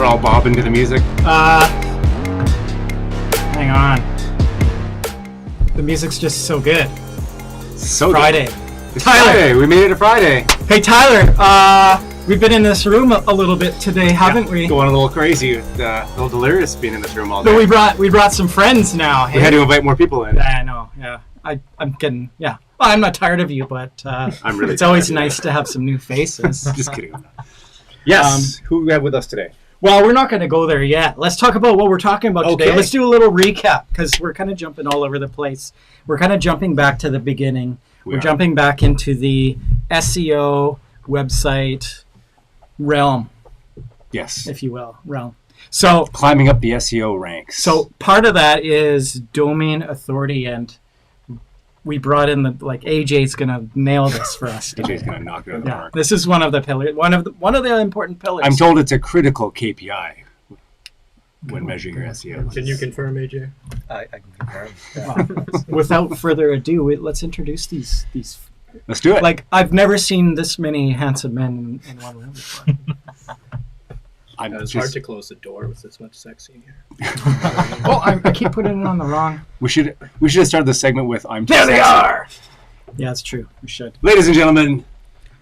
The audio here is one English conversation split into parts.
We're all bobbing to the music. Hang on. The music's just so good. So Friday. Good. It's Tyler. Friday. We made it to Friday. Hey Tyler, we've been in this room a little bit today, haven't we? Going a little crazy, with, a little delirious being in this room all day. But we brought some friends now. Hey? We had to invite more people in. Yeah, I know. Yeah, I'm getting. Yeah, well, I'm not tired of you, but I'm really. It's always nice to have some new faces. Just kidding. Yes. Who do we have with us today? Well, we're not going to go there yet. Let's talk about what we're talking about today. Okay. Let's do a little recap because we're kind of jumping all over the place. We're kind of jumping back to the beginning. We're jumping back into the SEO website realm, Yes. if you will, realm. So Climbing up the SEO ranks. So part of that is domain authority, and we brought in AJ's gonna nail this for us. AJ's gonna knock it out of the Yeah, park. this is one of the pillars, one of the important pillars. I'm told it's a critical KPI when measuring your SEO. Can you confirm, AJ? I can confirm. Without further ado, let's introduce these. Let's do it. Like, I've never seen this many handsome men in one room before. It's hard to close the door with this much sex in here. Oh, I keep putting it on the wrong. We should have started the segment with "I'm too There they sexy." are. Yeah, it's true. We should. Ladies and gentlemen,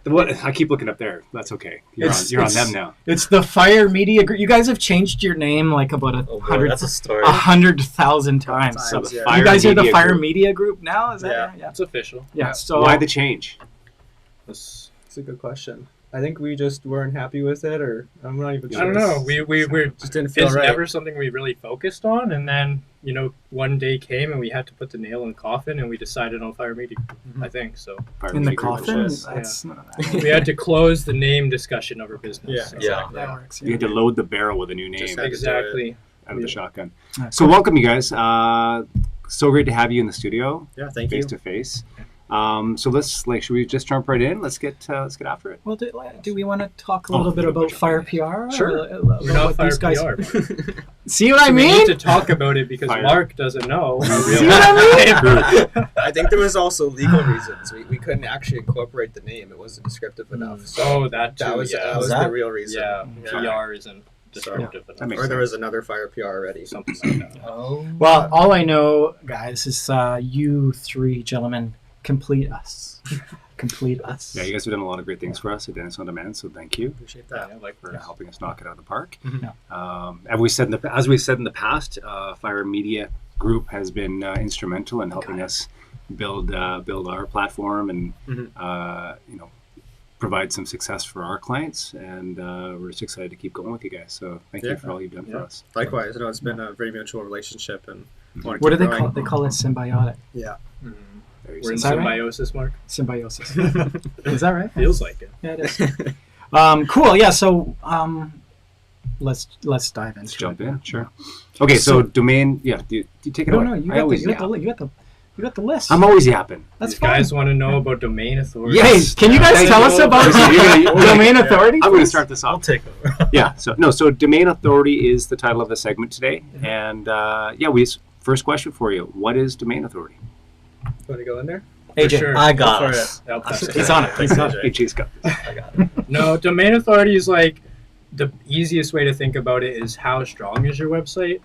I keep looking up there. That's okay. You're on them now. It's the Fire Media Group. You guys have changed your name like about That's a story. 100,000 times. So Yeah. you guys are the Media Fire Group. Media Group now? Is that Yeah. right? Yeah. It's official. Yeah. So Why the change? It's a good question. I think we just weren't happy with it, or I'm not even sure. I don't know. We just didn't feel it's right. never something we really focused on, and then one day came and we had to put the nail in the coffin, and we decided on Fire Media. I think so. Fire in the Media Group coffin? was- That's not, We had to close the name discussion of our business. Yeah. So. Yeah. that works. You had to load the barrel with a new name Just out Exactly. of the shotgun. Yeah. So welcome, you guys. So great to have you in the studio, Yeah, thank face you. to face. So should we just jump right in? Let's get after it. Well, do we want to talk a little bit about Fire PR? Sure. We're not Fire these guys PR. See what I We mean? need to talk about it because Fire. Mark doesn't know. See what I mean? I think there was also legal reasons. We couldn't actually incorporate the name. It wasn't descriptive enough. So Oh, that too. that was yeah. that was that- the real reason. Yeah, Yeah. PR isn't descriptive That enough. makes Or there sense. was another Fire PR already. Something like that. Oh. Well, all I know, guys, is you three gentlemen complete us. Complete us. Yeah, you guys have done a lot of great things for us at Dennis On Demand, so thank you Appreciate that. Yeah, like for helping us knock it out of the park. Yeah. As we've said in the past, Fire Media Group has been instrumental in helping us build our platform and provide some success for our clients, and we're just excited to keep going with you guys. So thank you Yeah. for all you've done for Yeah. us. Likewise, it's been a very mutual relationship, and wanna What do keep they growing. call it? They call it symbiotic. Yeah. Very We're in Is that right? symbiosis, Mark. Symbiosis. Is that right? Feels like it. Yeah, it is. Cool. Yeah. So let's dive into Let's jump it. in. Sure. Okay. So domain. Yeah. Do you take it No, away? no. You got the list. I'm always yapping. That's These fine. guys want to know about domain authority. Yes. Can you guys Thank tell you. us about You're gonna- domain authority? I'm going to please? start this I'll off. take over. Yeah. So domain authority is the title of the segment today, and first question for you: what is domain authority? Want to go in there? For AJ, sure. I Go got for it. I'll pass it. he's on it. He's on it. Hey, Chase, got this. I got it. No, domain authority is like the easiest way to think about it is how strong is your website.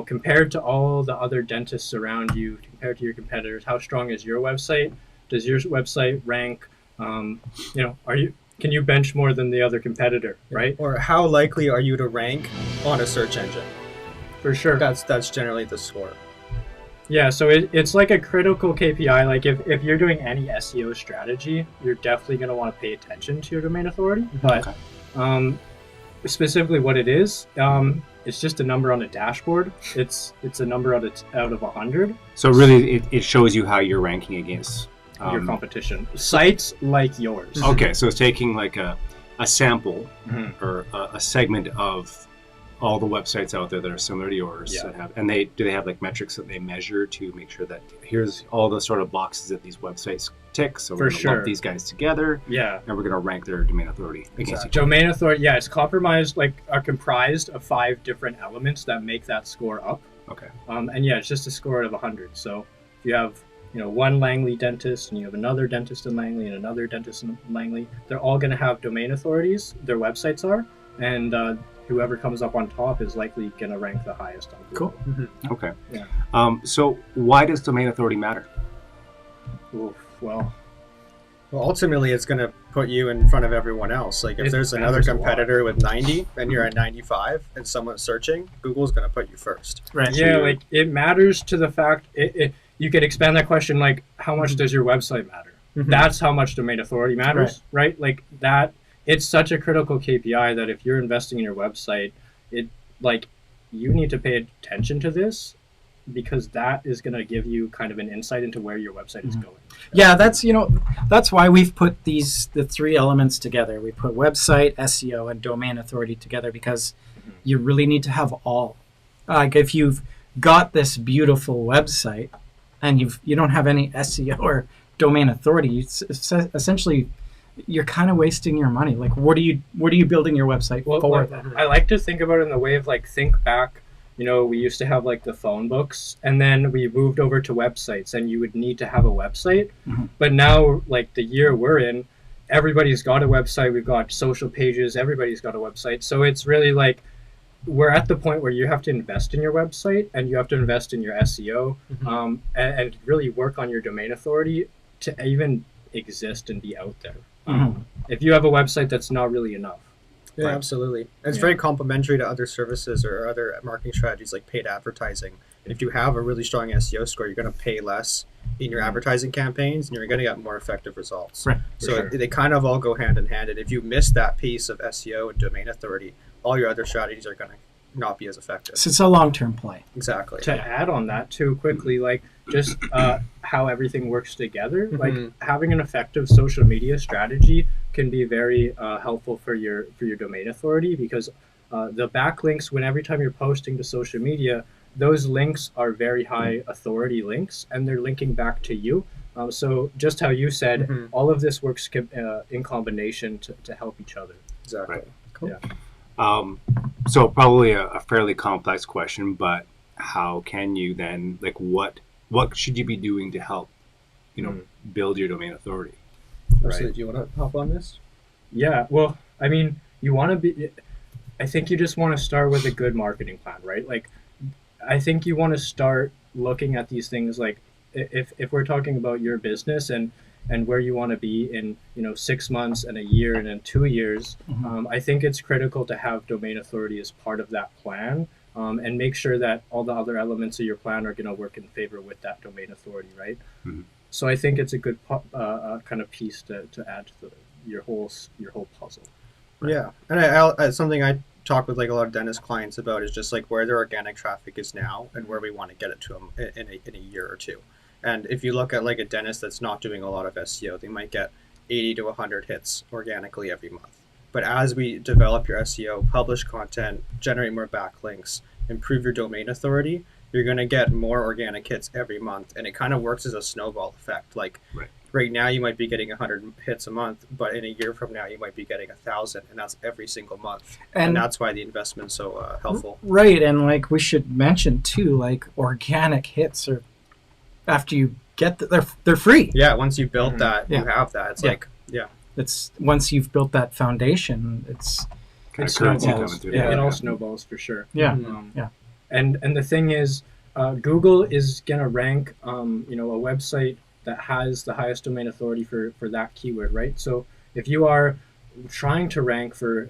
Compared to all the other dentists around you, compared to your competitors, how strong is your website? Does your website rank? Can you bench more than the other competitor? Right? Or how likely are you to rank on a search engine? For sure. That's generally the score. Yeah, so it's like a critical KPI. Like if you're doing any SEO strategy, you're definitely going to want to pay attention to your domain authority. But specifically what it is, it's just a number on a dashboard. It's a number out of 100. So really, it shows you how you're ranking against Your competition. Sites like yours. Okay, so it's taking like a sample Mhm. or a segment of all the websites out there that are similar to yours Yeah. that have, and do they have like metrics that they measure to make sure that here's all the sort of boxes that these websites tick, so we're For gonna sure. lump these guys together Yeah. and we're gonna rank their domain authority against each Domain authority, yeah, it's comprised of 5 different elements that make that score up. other. Okay. And yeah, it's just a score out of 100. So if you have, one Langley dentist and you have another dentist in Langley and another dentist in Langley, they're all going to have domain authorities. Their websites are, and whoever comes up on top is likely going to rank the highest on Google. Cool. Okay. Yeah. So why does domain authority matter? Oof, well, Well, ultimately, it's going to put you in front of everyone else. Like, if It there's another matters a lot. competitor with 90 and you're at 95 and someone's searching, Google's going to put you first. Right. yeah, like it matters to the fact you could expand that question like how much does your website matter? Mhm. That's how much domain authority matters, right? Like that, it's such a critical KPI that if you're investing in your website, it like you need to pay attention to this because that is going to give you kind of an insight into where your website is going. Yeah, that's why we've put the three elements together. We put website, SEO, and domain authority together because you really need to have all. Like if you've got this beautiful website and you don't have any SEO or domain authority, it's essentially you're kind of wasting your money. Like what are you building your website Well, for? like, I like to think about it in the way of like think back. You know, we used to have like the phone books, and then we moved over to websites, and you would need to have a website. Mhm. But now, like the year we're in, everybody's got a website. We've got social pages. Everybody's got a website. So it's really like we're at the point where you have to invest in your website, and you have to invest in your SEO, and really work on your domain authority to even exist and be out there. Mhm. If you have a website, that's not really enough. Yeah, Right. absolutely. It's Yeah. very complementary to other services or other marketing strategies like paid advertising. If you have a really strong SEO score, you're going to pay less in your advertising campaigns and you're going to get more effective results. Right. So sure. they kind of all go hand in hand. And if you miss that piece of SEO and domain authority, all your other strategies are going to not be as effective. So it's a long-term play. Exactly. To add on that too quickly, like just how everything works together, like Mhm. having an effective social media strategy can be very helpful for your domain authority because the backlinks when every time you're posting to social media, those links are very high authority links and they're linking back to you. So just how you said, Mhm. all of this works in combination to help each other. Exactly. Right. So probably a fairly complex question, but how can you then what should you be doing to help build your domain authority? Absolutely. Do you want to hop on this? Yeah, well, I mean, I think you just want to start with a good marketing plan, right? Like, I think you want to start looking at these things like if we're talking about your business and where you want to be in 6 months and a year and in 2 years, I think it's critical to have domain authority as part of that plan, and make sure that all the other elements of your plan are going to work in favor with that domain authority, right? Mhm. So I think it's a good kind of piece to add to your whole puzzle. Yeah, and I something I talk with like a lot of dentist clients about is just like where their organic traffic is now and where we want to get it to them in a year or two. And if you look at like a dentist that's not doing a lot of SEO, they might get 80 to 100 hits organically every month. But as we develop your SEO, publish content, generate more backlinks, improve your domain authority, you're going to get more organic hits every month. And it kind of works as a snowball effect. Like right now you might be getting 100 hits a month, but in a year from now you might be getting 1,000, and that's every single month. And that's why the investment's so helpful. Right, and like we should mention too, like organic hits are after you get they're free. Yeah, once you build that, Yeah. you have that. It's Yeah. like, yeah. It's once you've built that foundation, it's Kind It of currency snowballs. coming through Yeah. there. It all snowballs for sure. yeah. Mhm. And the thing is, Google is gonna rank a website that has the highest domain authority for that keyword, right? So if you are trying to rank for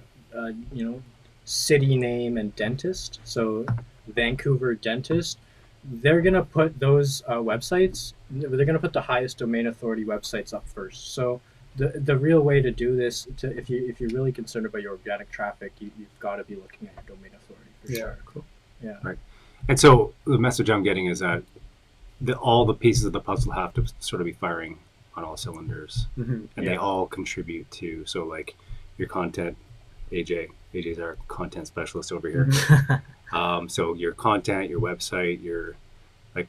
city name and dentist, so Vancouver dentist, they're gonna put those websites. They're gonna put the highest domain authority websites up first. So the real way to do this, if you're really concerned about your organic traffic, you've got to be looking at your domain authority for Yeah. sure. Cool. Yeah. And so the message I'm getting is that all the pieces of the puzzle have to sort of be firing on all cylinders, Mhm. and Yeah. they all contribute to. So like your content, AJ's our content specialist over here. So your content, your website, your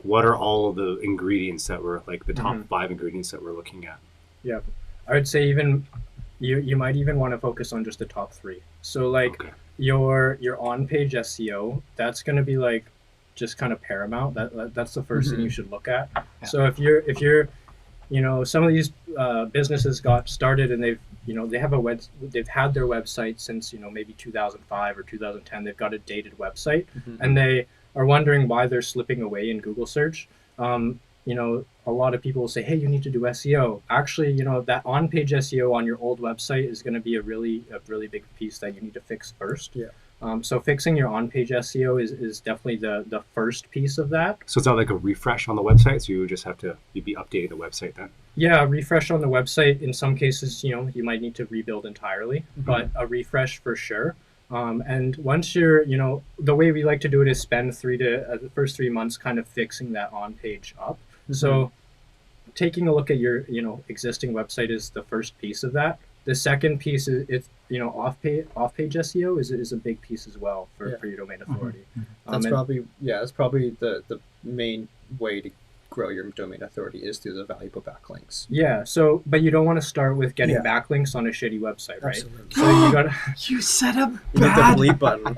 what are all of the ingredients that we're like the top 5 ingredients that we're looking at? Yeah, I would say even you might even want to focus on just the top 3. So like Okay. your on-page SEO, that's going to be like just kind of paramount. That's the 1st thing you should look at. Yeah. So if you're some of these businesses got started and they've they have they've had their website since maybe 2005 or 2010. They've got a dated website, and they are wondering why they're slipping away in Google search. A lot of people will say, hey, you need to do SEO. Actually, that on-page SEO on your old website is going to be a really big piece that you need to fix first. Yeah. So fixing your on-page SEO is definitely the first piece of that. So it's not like a refresh on the website. So you'd be updating the website then. Yeah, refresh on the website. In some cases, you might need to rebuild entirely, but a refresh for sure. And once you're, the way we like to do it is spend the first 3 months kind of fixing that on-page up. So taking a look at your, existing website is the first piece of that. The second piece is off-page SEO is a big piece as well for your domain authority. That's probably the main way to grow your domain authority is through the valuable backlinks. Yeah. So, but you don't want to start with getting backlinks on a shitty website, right? Absolutely. So you gotta. You said a You hit the bad. bleep button.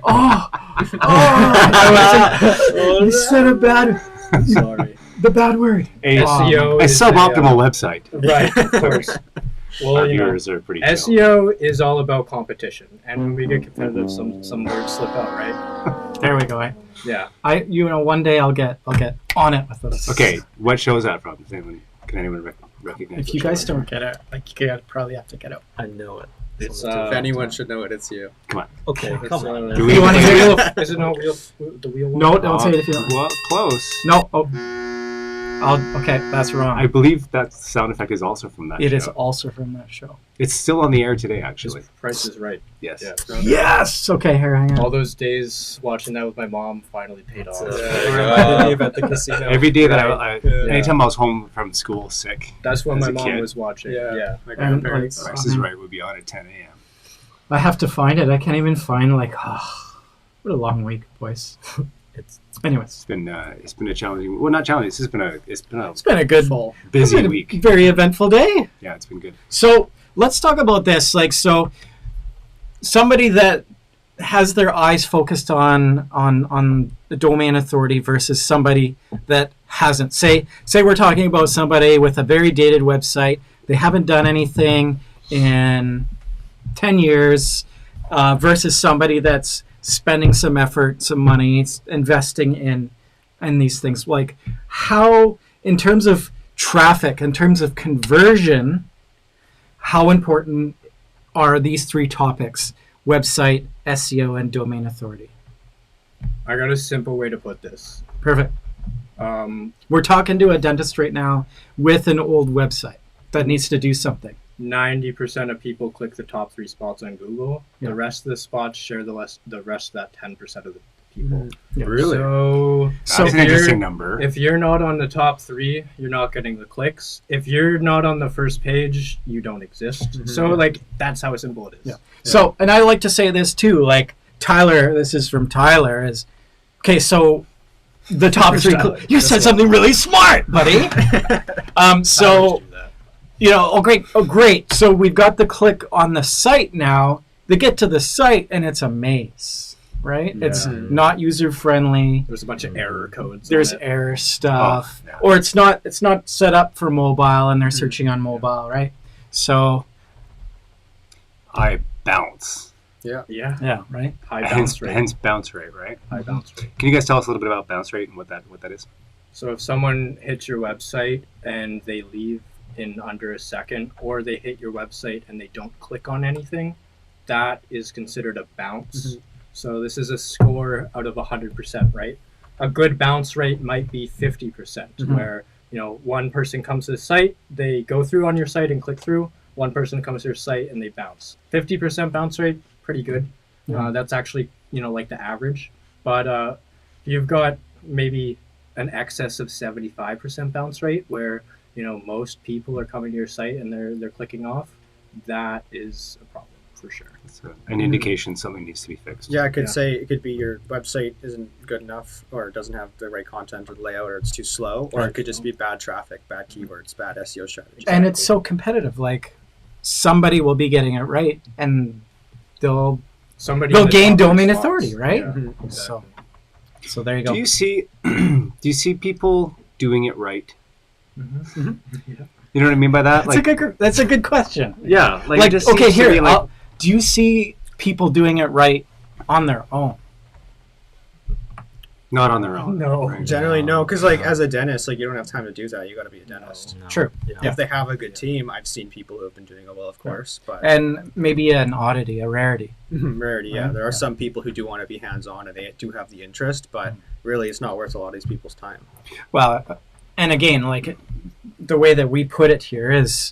You said a bad. Sorry. The bad word. SEO A is suboptimal website. Right, of course. Well, Our viewers are pretty chill. SEO is all about competition, and when we get competitive, some words slip out, right? There we go. Yeah. One day I'll get on it with this. Okay, what show is that from? Can anyone recognize? If what you show guys it don't get it, you probably have to get it. I know it. It's If anyone should know it, it's you. Okay, come on. Do You want to Wait, hear wait. it? Is it not the wheel one? No, don't say it if you don't. Well, close. No. Oh. Okay, that's wrong. I believe that sound effect is also from that It show. is also from that show. It's still on the air today, actually. Price is Right. Yes. Yeah. Yes. Okay, here, hang All on. those days watching that with my mom finally paid off. I leave at the casino. Every day that Yeah. anytime I was home from school sick, That's what As my a mom kid. was watching. Yeah. Yeah. My And, grandparents. like, Price is Right would be on at 10 a.m. I have to find it. I can't even find what a long week, boys. Anyways, It's been a challenging. Well, not challenging. It's been a it's been a good, Full. busy it's been a week. very eventful day. Yeah, it's been good. So let's talk about this. So somebody that has their eyes focused on the domain authority versus somebody that hasn't. Say we're talking about somebody with a very dated website. They haven't done anything in 10 years versus somebody that's spending some effort, some money, investing in these things. Like how, in terms of traffic, in terms of conversion, how important are these three topics: website, SEO, and domain authority? I got a simple way to put this. Perfect. Um, We're talking to a dentist right now with an old website that needs to do something. 90% of people click the top 3 spots on Google. Yeah. The rest of the spots share the rest of that 10% of the people. Yeah. Really? So That's So an interesting number. if you're not on the top 3, you're not getting the clicks. If you're not on the first page, you don't exist. So that's how simple it is. Yeah. So, and I like to say this too, like Tyler, this is from Tyler, is, okay, so the top Where's 3, Tyler? you said something really smart, buddy. So, great. So we've got the click on the site now. They get to the site and it's a maze, right? It's Yeah. not user friendly. There's a bunch of error codes. There's on it. error stuff, Oh, yeah. or it's not set up for mobile, and they're searching on mobile, right? So I bounce. Yeah. right. High Hence, bounce rate. hence bounce rate, right? High bounce rate. Can you guys tell us a little bit about bounce rate and what that is? So if someone hits your website and they leave in under a second, or they hit your website and they don't click on anything, that is considered a bounce. So this is a score out of 100%, right? A good bounce rate might be 50%, where one person comes to the site, they go through on your site and click through. One person comes to your site and they bounce. 50% bounce rate, pretty good. Yeah. That's actually like the average. But if you've got maybe an excess of 75% bounce rate, where most people are coming to your site and they're clicking off, that is a problem for sure. It's an indication something needs to be fixed. Yeah, I could Yeah. say it could be your website isn't good enough, or it doesn't have the right content or layout, or it's too slow, or it could just be bad traffic, bad keywords, bad SEO strategy. And it's so competitive. Like somebody will be getting it right, and they'll Somebody they'll in the gain top domain spots. authority, right? Yeah, So exactly. there you go. Do you see people doing it right? You know what I mean by that? That's a good question. Yeah. Like, it Like, just okay, seems to here, be like, do you see people doing it right on their own? not on their own. No. right? Generally, no, because like as a dentist, like you don't have time to do that. You got to be a dentist. No. True. Yeah. If they have a good team, I've seen people who have been doing it well, of course, but And maybe an oddity, a rarity. rarity. Yeah, Right. there are some people who do want to be hands-on and they do have the interest, but really, it's not worth a lot of these people's time. Well, and again, like the way that we put it here is,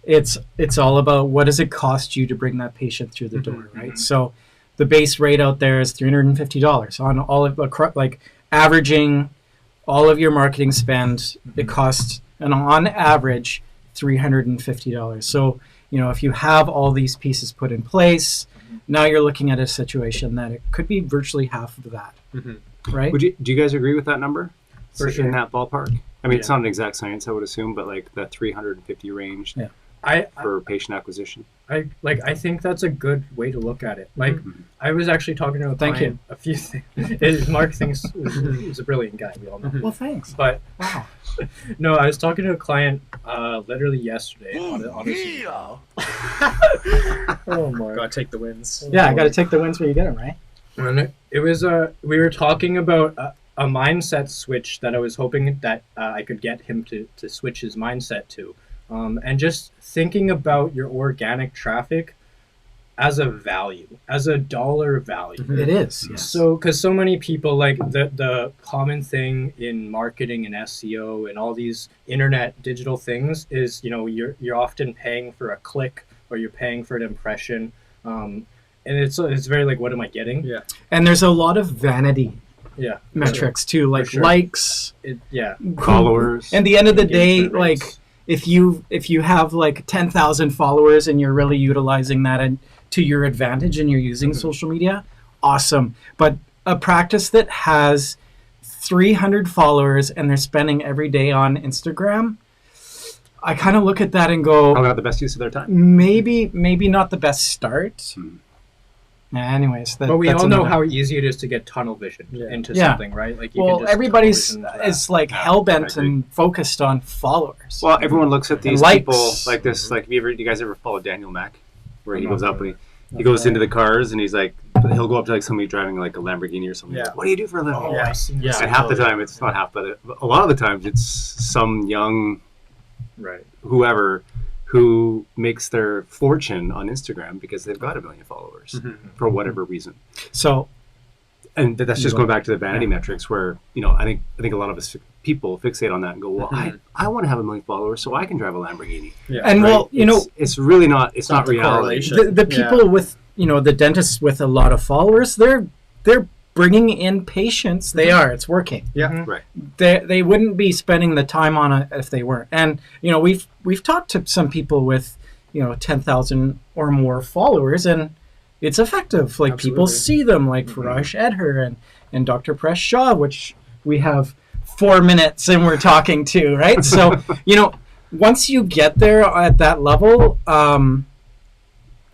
it's all about what does it cost you to bring that patient through the door, right? So, the base rate out there is $350 on all of like averaging all of your marketing spend. It costs, and on average, $350. So, if you have all these pieces put in place, now you're looking at a situation that it could be virtually half of that, right? Do you guys agree with that number? For In sure. that ballpark? I mean, it's Yeah. not an exact science, I would assume, but like that 350 range Yeah. I for patient acquisition. I think that's a good way to look at it. Like, I was actually talking to a Thank client a few things. Mark thinks he's a brilliant guy. We all know. Well, thanks. But Wow. no, I was talking to a client literally yesterday. Honestly. Oh my. Got to take the wins. Yeah, I got to take the wins where you get them, right? And it was we were talking about a mindset switch that I was hoping that I could get him to switch his mindset to, and just thinking about your organic traffic as a value, as a dollar value. It is. Yes. So, because so many people, like the common thing in marketing and SEO and all these internet digital things is, you're often paying for a click or you're paying for an impression, and it's very like, what am I getting? Yeah. And there's a lot of vanity Yeah, metrics too, like sure. likes. yeah. Followers. And the end of the day, Engagement like rates. if you have like 10,000 followers and you're really utilizing that to your advantage and you're using social media, awesome. But a practice that has 300 followers and they're spending every day on Instagram, I kind of look at that and go, Probably not the best use of their time. maybe not the best start. Anyways, But we that's all know another- how easy it is to get tunnel vision into Yeah. something, right? Like you well, can just everybody's tunnel vision into that. is like Yeah, hell bent I agree. and focused on followers. Well, everyone looks at these Likes. people like this. Like, you guys ever follow Daniel Mack? Where he No. goes up and he goes into the cars and he's like, he'll go up to like somebody driving like a Lamborghini or something. Yeah. Like, what do you do for a living? Oh, Yeah. I see. Yeah. And half the time, it's not half, but a lot of the times, it's some young Right. whoever who makes their fortune on Instagram because they've got 1 million followers for whatever reason. So And that's just going back to the vanity metrics where, I think a lot of us people fixate on that and go, well, I want to have 1 million followers so I can drive a Lamborghini. Yeah. and Right? well, it's really not, it's not the reality. correlation. the people with the dentists with a lot of followers, they're bringing in patients. They are. It's working. Yeah. Right. They wouldn't be spending the time on it if they weren't. And we've talked to some people with 10,000 or more followers, and it's effective. Like people Absolutely. see them, like Faraj Edher and Dr. Presh Shah, which we have 4 minutes and we're talking to, right? So once you get there at that level,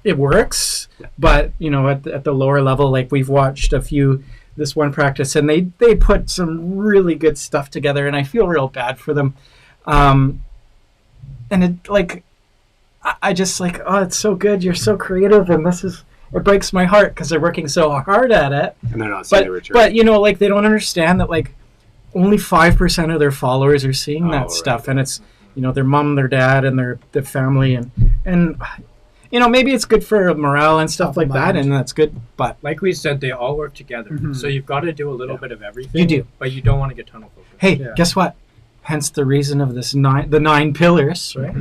it works. Yeah. But at the lower level, like we've watched this one practice, and they put some really good stuff together, and I feel real bad for them. And it like I just like, oh, it's so good, you're so creative, and it breaks my heart because they're working so hard at it. And they're not seeing But a return. but like they don't understand that like only 5% of their followers are seeing Oh, that right. stuff, and it's their mom, their dad, and their family, and maybe it's good for morale and stuff Top of like that, mind. and that's good. But Like we said, they all work together. So you've got to do a little bit of everything. You do. But you don't want to get tunnel focused. hey, Yeah. guess what? Hence the reason of the 9 pillars, right?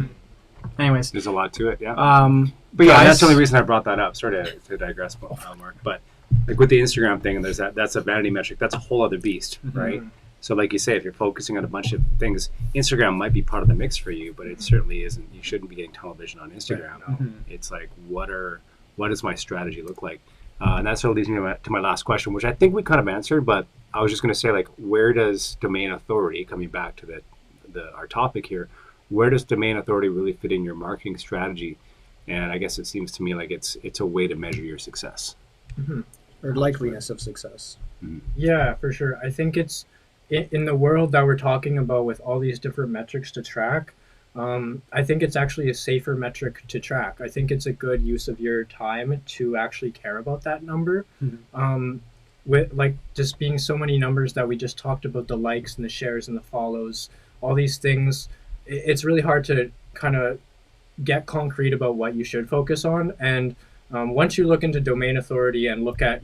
Anyways, There's a lot to it, yeah. guys- But yeah, that's the only reason I brought that up. Sorry to digress, Mark. But like with the Instagram thing, there's that's a vanity metric. That's a whole other beast, right? So like you say, if you're focusing on a bunch of things, Instagram might be part of the mix for you, but it certainly isn't. You shouldn't be getting tunnel vision on Instagram. It's like, what does my strategy look like? And that sort of leads me to my last question, which I think we kind of answered, but I was just going to say, like, where does domain authority, coming back to our topic here, where does domain authority really fit in your marketing strategy? And I guess it seems to me like it's a way to measure your success. Or likeliness of success. Yeah, for sure. I think it's in the world that we're talking about with all these different metrics to track. I think it's actually a safer metric to track. I think it's a good use of your time to actually care about that number. With like just being so many numbers that we just talked about, the likes and the shares and the follows, all these things, it's really hard to kind of get concrete about what you should focus on. And once you look into domain authority and look at,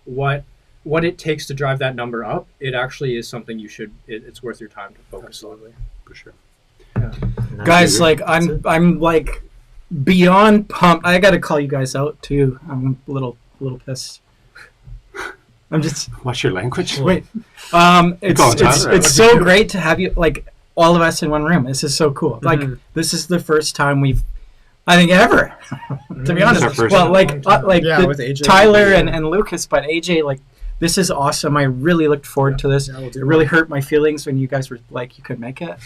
what it takes to drive that number up, it actually is something it's worth your time to focus on. For sure. Guys, like I'm like beyond pumped. I got to call you guys out too. I'm a little pissed. I'm just What's your language? wait. Go on, Tyler. It's so great to have you, like, all of us in one room. This is so cool. Like, this is the first time we've, I think, ever, to be honest. our first Well, time. like Yeah, the with AJ. Tyler and Lucas, but AJ, like, this is awesome. I really looked forward to this. Yeah, we'll do It really more. hurt my feelings when you guys were like, you could make it.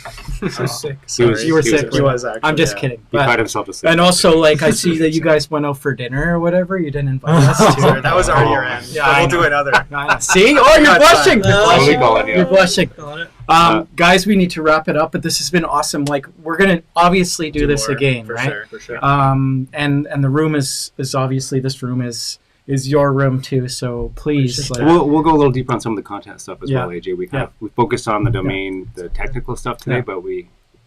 So sick. You were sick. He was actually. I'm just yeah. kidding. He But- cried himself to sleep. and also, like, I see that you guys went out for dinner or whatever. You didn't invite us. Sorry, to. that was already your end. Yeah, But I we'll do know. another. See? Oh, you're Got blushing. time. You're Totally blushing. calling you You're out. blushing. Guys, we need to wrap it up, but this has been awesome. Like, we're gonna obviously do this more, again, for right? Sure, for sure. And the room is obviously, this room is your room too. So please, like, We'll go a little deeper on some of the content stuff as Yeah. well, AJ. We focused on the domain, the technical stuff today, Yeah. but I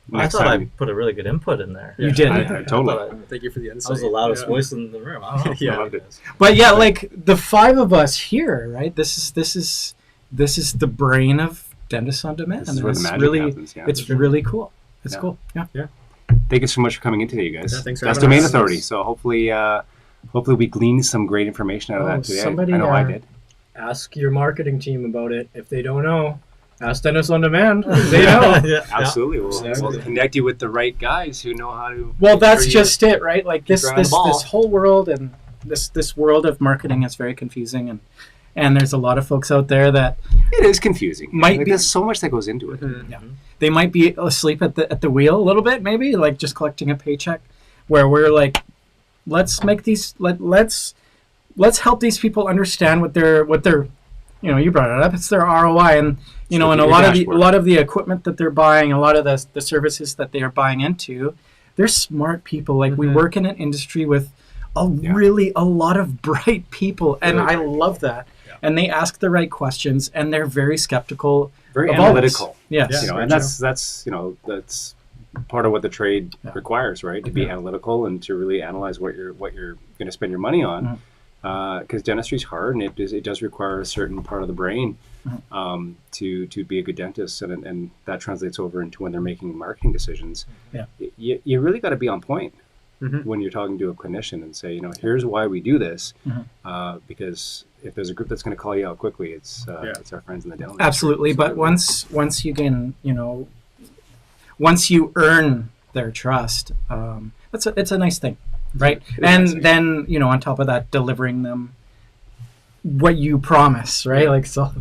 next thought I time put a really good input in there. you did. I I totally. thought Thank you for the I insight. was the loudest Yeah. voice in the room. I don't know. Yeah. I loved it. But yeah, like the five of us here, right? This is the brain of Dentist on Demand. This is where the It's magic really, happens. Yeah. it's really cool. It's Yeah. cool. Yeah. Thank you so much for coming in today, you guys. Yeah, thanks for That's having Domain us. Authority. So hopefully we gleaned some great information out of Oh, that today. somebody, I know I did. Ask your marketing team about it. If they don't know, ask Dennis on Demand. They know. Yeah. Absolutely. We'll Exactly. connect you with the right guys who know how to. Well, make that's sure you- just it, right? Like this around the this ball. this whole world and this world of marketing is very confusing, and there's a lot of folks out there that It is confusing. Might be- There's so much that goes into it. they might be asleep at the wheel a little bit, maybe like just collecting a paycheck, where we're like, let's make these let's help these people understand what they're you brought it up, it's their ROI, and and look a at your lot dashboard. of the equipment that they're buying, a lot of the services that they are buying into, they're smart people. Like we work in an industry with a lot of bright people, and Really I bright love that. And they ask the right questions, and they're very skeptical. Very of all this. analytical. Yes. Yeah. You know, very and that's part of what the trade Yeah. requires, right? To be analytical and to really analyze what you're going to spend your money on. Because dentistry is hard, and it does require a certain part of the brain to be a good dentist, and that translates over into when they're making marketing decisions. Yeah. You really got to be on point Mhm. when you're talking to a clinician and say, here's why we do this, Mhm. because if there's a group that's going to call you out quickly, it's our friends in the dental industry. Absolutely, but once you can, once you earn their trust, it's a nice thing, right? It is a nice thing. And then on top of that, delivering them what you promise, right? Like so,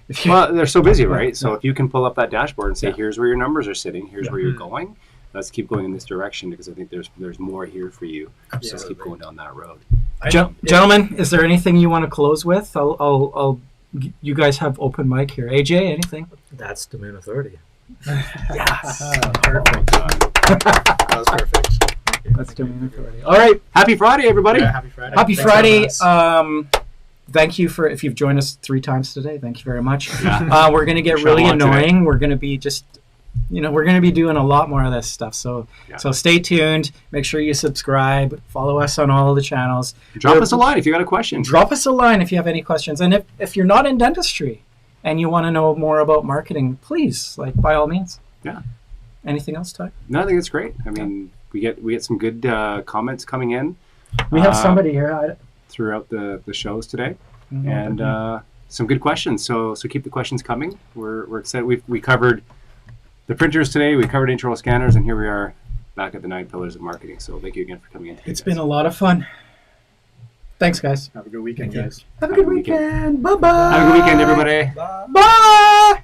if you, Well, they're so busy, right? Yeah, So yeah. if you can pull up that dashboard and say, Yeah. here's where your numbers are sitting, here's Yeah. where you're going, let's keep going in this direction, because I think there's more here for you. Let's keep Absolutely. going down that road. Gentlemen, is there anything you want to close with? You guys have open mic here. AJ, anything? That's Domain Authority. Yes. Perfect. That was perfect. Let's do an authority. All right. Happy Friday, everybody! Yeah, happy Friday. Happy Thanks for Friday. having us. Thank you if you've joined us 3 times today. Thank you very much. Yeah. We're going to get Sean really won today. annoying. We're going to be we're going to be doing a lot more of this stuff. So Yeah. so stay tuned. Make sure you subscribe. Follow us on all of the channels. Drop us a line if you got a question. Drop us a line if you have any questions. And if you're not in dentistry and you want to know more about marketing, please, by all means. Yeah. Anything else, Ty? No, I think it's great. I mean, we get some good comments coming in We have Uh, somebody here. throughout the shows today, and some good questions. So keep the questions coming. We're excited. We covered the printers today. We covered intraoral scanners, and here we are back at the 9 pillars of marketing. So thank you again for coming in today, It's guys. been a lot of fun. Thanks, guys. Have a good weekend, guys. Have a Have a good good weekend. weekend. Bye-bye. Have a good weekend, everybody. Bye.